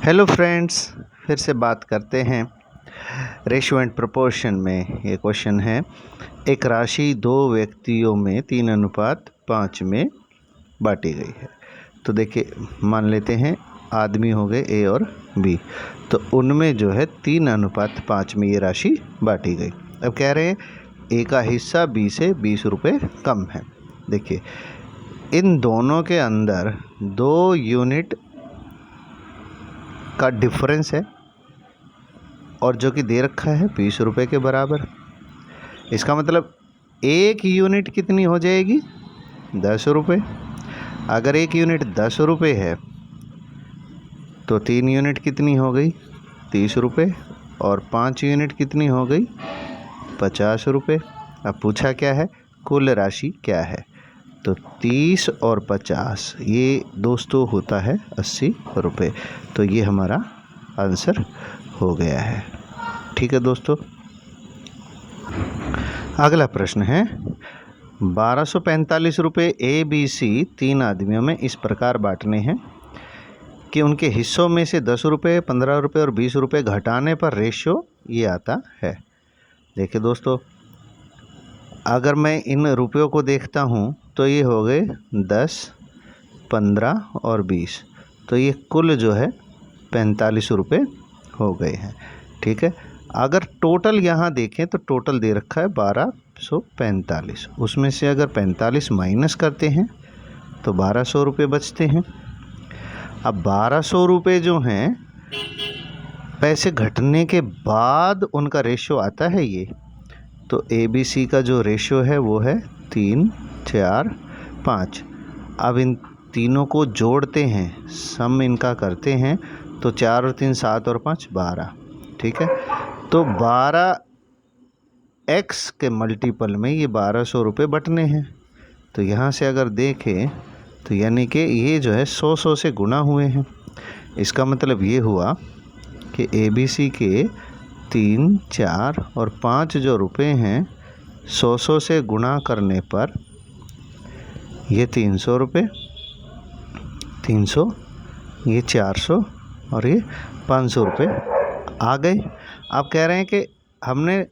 Hello friends, फिर से बात करते हैं रेशियो एंड प्रोपोर्शन में। ये क्वेश्चन है, एक राशि दो व्यक्तियों में 3:5 में बांटी गई है। तो देखिए, मान लेते हैं आदमी हो गए ए और बी, तो उनमें जो है 3:5 में ये राशि बांटी गई। अब कह रहे हैं ए का हिस्सा बी से 20 रुपये कम है। देखिए, इन दोनों के अंदर 2 यूनिट का डिफरेंस है और जो कि दे रखा है 20 रुपये के बराबर। इसका मतलब एक यूनिट कितनी हो जाएगी? 10 रुपये। अगर एक यूनिट 10 रुपये है तो 3 यूनिट कितनी हो गई? 30 रुपये। और 5 यूनिट कितनी हो गई? 50 रुपये। अब पूछा क्या है? कुल राशि क्या है? तो 30 और 50 ये दोस्तों होता है 80 रुपये। तो ये हमारा आंसर हो गया है। ठीक है दोस्तों, अगला प्रश्न है 1245 रुपये ए बी सी 3 आदमियों में इस प्रकार बांटने हैं कि उनके हिस्सों में से 10 रुपये, 15 रुपये और 20 रुपये घटाने पर रेशियो ये आता है। देखिए दोस्तों, अगर मैं इन रुपयों को देखता हूँ तो ये हो गए 10, 15 और 20, तो ये कुल जो है 45 रुपये हो गए हैं। ठीक है, अगर टोटल यहाँ देखें तो टोटल दे रखा है 1245, उसमें से अगर 45 माइनस करते हैं तो 1200 रुपये बचते हैं। अब 1200 रुपये जो हैं पैसे घटने के बाद उनका रेशियो आता है ये। तो ए बी सी का जो रेशियो है वो है 3, 4, 5। अब इन तीनों को जोड़ते हैं, सम इनका करते हैं, तो 4 और 3 7 और 5 12। ठीक है, तो 12x के मल्टीपल में ये 1200 रुपये बटने हैं। तो यहाँ से अगर देखें तो यानी कि ये जो है 100 से गुना हुए हैं। इसका मतलब ये हुआ कि ए बी सी के 3, 4 और 5 जो रुपए हैं 100 से गुणा करने पर ये 300 रुपये, 300, ये 400 और ये 500 रुपये आ गए। आप कह रहे हैं कि हमने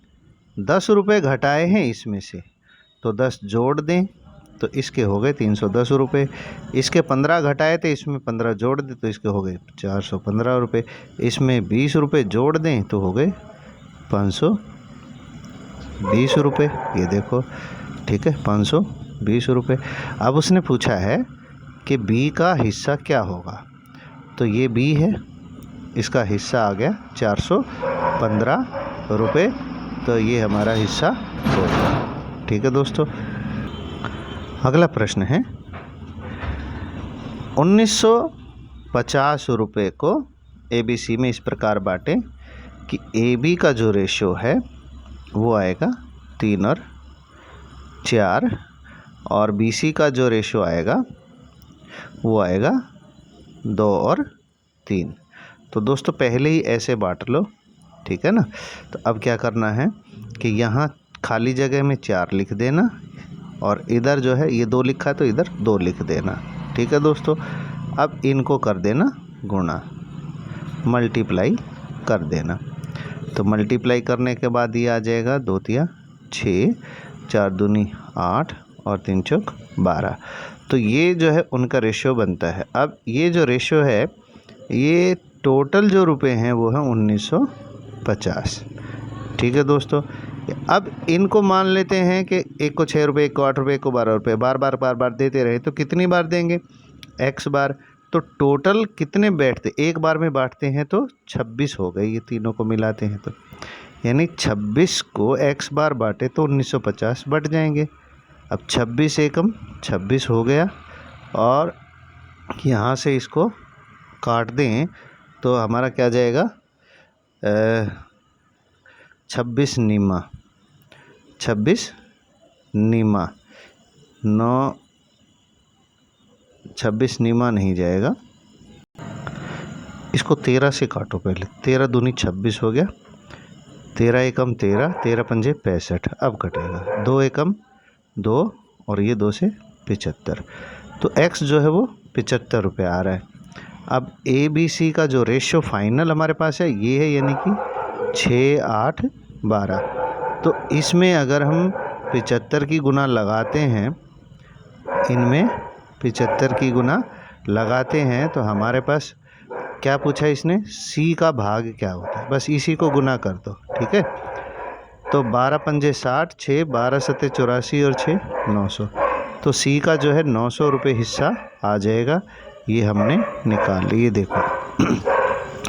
10 रुपये घटाए हैं इसमें से, तो 10 जोड़ दें तो इसके हो गए 310 रुपये। इसके 15 घटाए थे, इसमें 15 जोड़ दें तो इसके हो गए 415 रुपये। इसमें 20 रुपये जोड़ दें तो हो गए 520 रुपये। ये देखो, ठीक है, 520 रुपये। अब उसने पूछा है कि बी का हिस्सा क्या होगा। तो ये बी है, इसका हिस्सा आ गया 415 रुपये, तो ये हमारा हिस्सा होगा। ठीक है दोस्तों, अगला प्रश्न है 1950 रुपये को ए बी सी में इस प्रकार बांटें कि ए बी का जो रेशियो है वो आएगा 3 और 4 और बी सी का जो रेशियो आएगा वो आएगा 2 और 3। तो दोस्तों पहले ही ऐसे बांट लो, ठीक है ना। तो अब क्या करना है कि यहाँ खाली जगह में 4 लिख देना और इधर जो है ये 2 लिखा है तो इधर 2 लिख देना। ठीक है दोस्तों, अब इनको कर देना गुणा, मल्टीप्लाई कर देना। तो मल्टीप्लाई करने के बाद ये आ जाएगा 2 तिया 6, 4 दूनी 8 और 3 चौक 12। तो ये जो है उनका रेशियो बनता है। अब ये जो रेशियो है, ये टोटल जो रुपए हैं वो है 1950। ठीक है दोस्तों, अब इनको मान लेते हैं कि एक को 6 रुपये, एक को 8 रुपये, एक को 12 रुपये, बार बार देते रहे तो कितनी बार देंगे? x बार। तो टोटल कितने बैठते? एक बार में बांटते हैं तो 26 हो गए, ये तीनों को मिलाते हैं तो यानी 26 को x बार बांटे तो 1950 बट जाएंगे। अब 26 एकम 26 हो गया और यहाँ से इसको काट दें तो हमारा क्या जाएगा? 26 नीमा 9, 26 नीमा नहीं जाएगा, इसको 13 से काटो पहले। 13 दूनी 26 हो गया, 13 एकम 13, 13 पंजे 65। अब कटेगा 2 एकम 2 और ये 2 से 75। तो x जो है वो 75 रुपये आ रहा है। अब ए बी सी का जो रेशियो फाइनल हमारे पास है ये है, यानी कि 6, 8, 12। तो इसमें अगर हम 75 की गुना लगाते हैं, इनमें 75 की गुना लगाते हैं तो हमारे पास क्या पूछा इसने, सी का भाग क्या होता है, बस इसी को गुना कर दो। ठीक है, तो 12 पंजे 60, 6 12 सत्ते 84 और 6 900। तो सी का जो है 900 रुपये हिस्सा आ जाएगा। ये हमने निकाल ली। ये देखो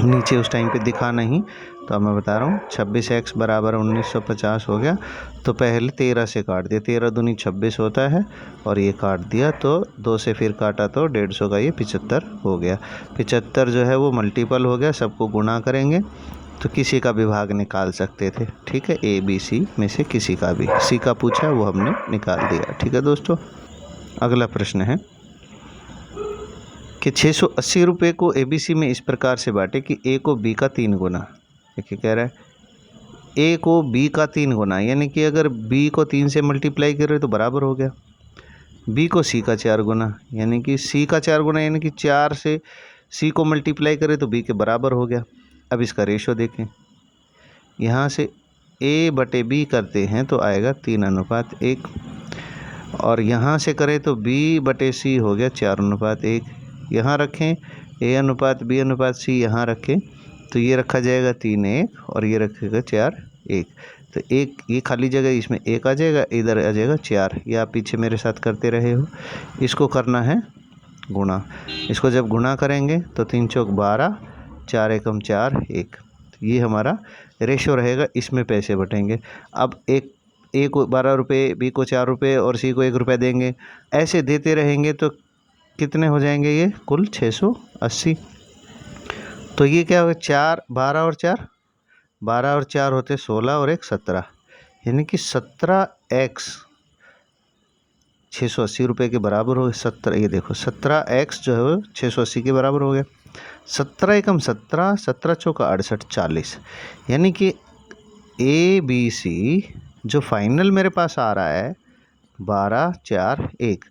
नीचे उस टाइम पे दिखा नहीं, तो अब मैं बता रहा हूँ। 26x बराबर 1950 हो गया। तो पहले 13 से काट दिया, 13 दूनी 26 होता है, और ये काट दिया तो 2 से फिर काटा तो 150 का ये 75 हो गया। 75 जो है वो मल्टीपल हो गया, सबको गुणा करेंगे तो किसी का भी भाग निकाल सकते थे। ठीक है, ए बी सी में से किसी का भी, सी का पूछा वो हमने निकाल दिया। ठीक है दोस्तों, अगला प्रश्न है कि 680 रुपये को ए बी सी में इस प्रकार से बांटे कि ए को बी का 3 गुना। देखिए कह रहा है ए को बी का 3 गुना, यानी कि अगर बी को 3 से मल्टीप्लाई करें तो बराबर हो गया। बी को सी का 4 गुना, यानी कि सी का 4 गुना, यानी कि 4 से सी को मल्टीप्लाई करें तो बी के बराबर हो गया। अब इसका रेशो देखें, यहाँ से ए बटे बी करते हैं तो आएगा 3:1, और यहाँ से करें तो बी बटे सी हो गया 4:1। यहाँ रखें ए अनुपात बी अनुपात सी, यहाँ रखें तो ये रखा जाएगा 3:1 और ये रखेगा 4:1। तो एक ये खाली जगह इसमें 1 आ जाएगा, इधर आ जाएगा 4। ये आप पीछे मेरे साथ करते रहे हो। इसको करना है गुणा। इसको जब गुणा करेंगे तो 3 चौक 12, 4 एकम 4, 1। तो ये हमारा रेशो रहेगा, इसमें पैसे बटेंगे। अब ए को 12 रुपये, बी को 4 रुपये और सी को 1 रुपया देंगे। ऐसे देते रहेंगे तो कितने हो जाएंगे ये कुल 680। तो ये क्या होगा, 4 12 और 4 12 और 4 होते 16 और 1 17, यानी कि 17x 680 रुपये के बराबर हो गए। 17, ये देखो 17x जो है वो 680 के बराबर हो गया। 17 एकम 17, 17 चौका 68, 40, यानी कि ए बी सी जो फाइनल मेरे पास आ रहा है 12, 4, 1,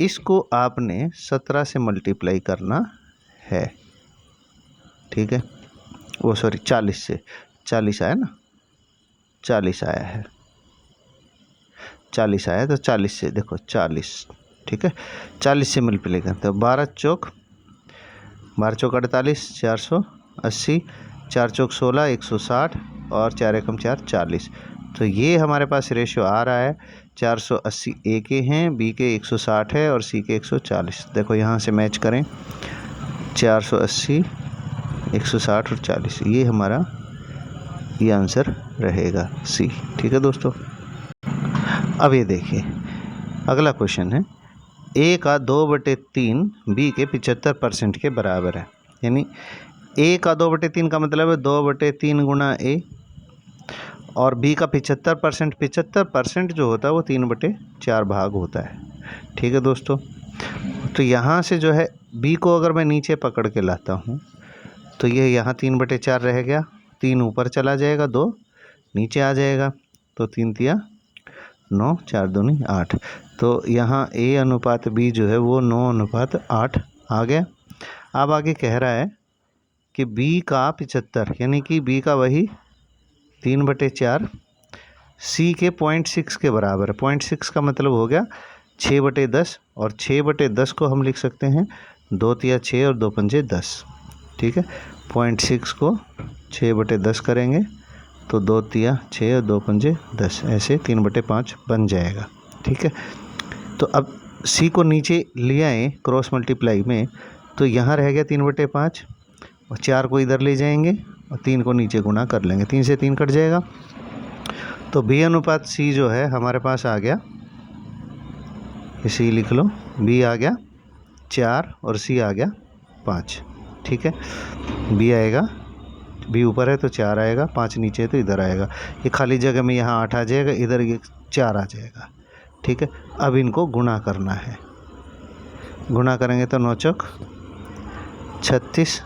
इसको आपने 17 से मल्टीप्लाई करना है। ठीक है, वो सॉरी 40 से, 40 आया ना, 40 आया है, 40 आया तो 40 से देखो 40। ठीक है, 40 से मल्टीप्लाई करते हैं। 12 चौक 48, 480, 4 चौक 16, 160 और 4 एकम 4, 40। तो ये हमारे पास रेशियो आ रहा है 480 ए के हैं, बी के 160 है और सी के 140। देखो यहाँ से मैच करें, 480, 160 और 40, ये हमारा ये आंसर रहेगा सी। ठीक है दोस्तों, अब ये देखिए अगला क्वेश्चन है, ए का 2/3 बी के 75% के बराबर है। यानी ए का 2/3 का मतलब है 2/3 गुणा ए, और बी का 75%, 75% जो होता है वो 3/4 भाग होता है। ठीक है दोस्तों, तो यहाँ से जो है बी को अगर मैं नीचे पकड़ के लाता हूँ तो ये यहाँ 3/4 रह गया, 3 ऊपर चला जाएगा, 2 नीचे आ जाएगा, तो 3 तिया 9, 4 दूनी 8। तो यहाँ ए अनुपात बी जो है वो 9:8 आ गया। अब आगे कह रहा है कि बी का 75, यानी कि बी का वही 3/4 सी के 0.6 के बराबर है। 0.6 का मतलब हो गया 6/10, और 6/10 को हम लिख सकते हैं 2 तिया 6 और 2 पंजे 10। ठीक है, 0.6 को 6/10 करेंगे तो 2 तिया 6 और 2 पंजे 10, ऐसे 3/5 बन जाएगा। ठीक है, तो अब सी को नीचे ले आए क्रॉस मल्टीप्लाई में, तो यहाँ रह गया 3/5, और 4 को इधर ले जाएंगे और 3 को नीचे गुणा कर लेंगे, 3 से 3 कट जाएगा। तो बी अनुपात सी जो है हमारे पास आ गया, इसी लिख लो, बी आ गया 4 और सी आ गया 5। ठीक है, बी आएगा, बी ऊपर है तो 4 आएगा, 5 नीचे है तो इधर आएगा, ये खाली जगह में यहाँ 8 आ जाएगा, इधर ये 4 आ जाएगा। ठीक है, अब इनको गुणा करना है। गुणा करेंगे तो 9 चौक 36,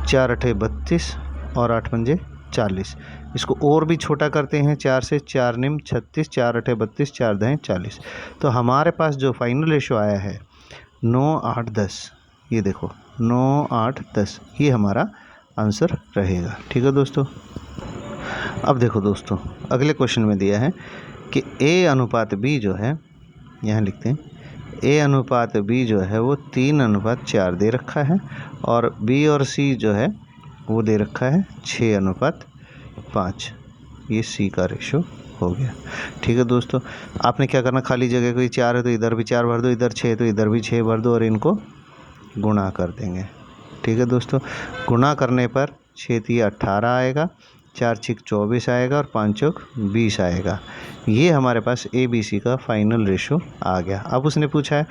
4 अठे 32 और 8 पंजे 40। इसको और भी छोटा करते हैं, 4 से 4 निम 36, 4 अठे 32, 4 दहें 40। तो हमारे पास जो फाइनल रेशो आया है 9, 8, 10, ये देखो 9, 8, 10 ये हमारा आंसर रहेगा। ठीक है दोस्तों। अब देखो दोस्तों, अगले क्वेश्चन में दिया है कि A अनुपात B जो है, यहाँ लिखते हैं A अनुपात B जो है वो 3:4 दे रखा है, और B और C जो है वो दे रखा है 6:5। ये C का रेशो हो गया। ठीक है दोस्तों, आपने क्या करना, खाली जगह कोई 4 है तो इधर भी 4 भर दो, इधर 6 तो इधर भी 6 भर दो, और इनको गुणा कर देंगे। ठीक है दोस्तों, गुणा करने पर 6 × 18 आएगा, 4 × 24 आएगा, और 5 × 20 आएगा। ये हमारे पास ABC का फाइनल रेशो आ गया। अब उसने पूछा है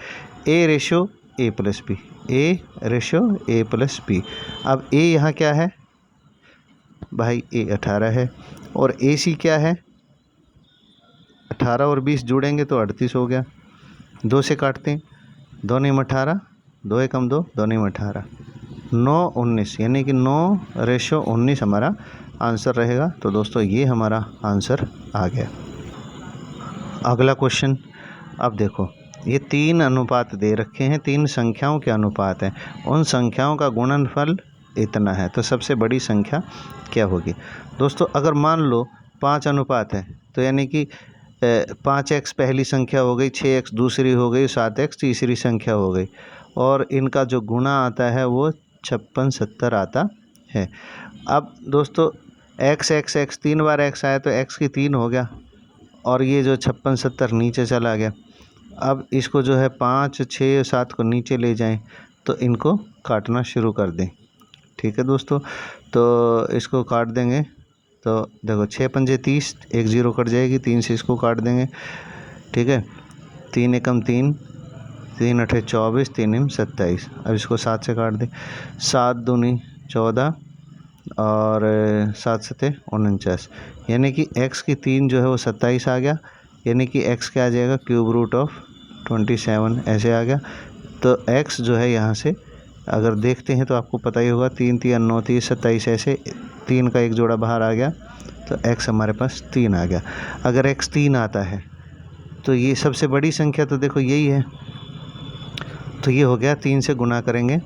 A ratio A + B, A ratio A + B। अब A यहाँ क्या है भाई, A 18 है, और AC क्या है, 18 और 20 जुड़ेंगे तो 38 हो गया। 2 से काटते हैं, 2 9 18, 2 एकम 2, 2 9 18, 9 19, यानी कि 9:19 हमारा आंसर रहेगा। तो दोस्तों ये हमारा आंसर आ गया। अगला क्वेश्चन, अब देखो ये 3 अनुपात दे रखे हैं, 3 संख्याओं के अनुपात हैं, उन संख्याओं का गुणनफल इतना है, तो सबसे बड़ी संख्या क्या होगी। दोस्तों अगर मान लो 5 अनुपात है, तो यानी कि 5x पहली संख्या हो गई, 6x दूसरी हो गई, 7x तीसरी संख्या हो गई, और इनका जो गुणा आता है वो 56 70 आता है। अब दोस्तों x x x 3 बार x आया तो x की 3 हो गया, और ये जो 56 70 नीचे चला गया। अब इसको जो है 5 6 7 को नीचे ले जाएं तो इनको काटना शुरू कर दें। ठीक है दोस्तों, तो इसको काट देंगे, तो देखो 6 पंजे 30, 1 0 कट जाएगी, 3 से इसको काट देंगे। ठीक है, 3 एकम 3, 3 8 24, 3 9 27। अब इसको 7 से काट दें, 7 दूनी 14, और 7 7 49, यानी कि x की 3 जो है वो 27 आ गया, यानी कि x क्या आ जाएगा, √27 ऐसे आ गया। तो x जो है यहाँ से अगर देखते हैं तो आपको पता ही होगा, 3 3 9 30 27, ऐसे 3 का एक जोड़ा बाहर आ गया, तो x हमारे पास 3 आ गया। अगर x 3 आता है तो ये सबसे बड़ी संख्या तो देखो यही है, तो ये हो गया, 3 से गुणा करेंगे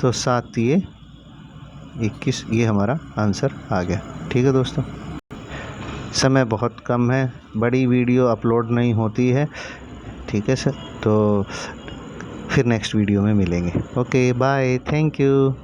तो 7 3 21, ये हमारा आंसर आ गया। ठीक है दोस्तों, समय बहुत कम है, बड़ी वीडियो अपलोड नहीं होती है। ठीक है सर, तो फिर नेक्स्ट वीडियो में मिलेंगे। Okay bye, thank you.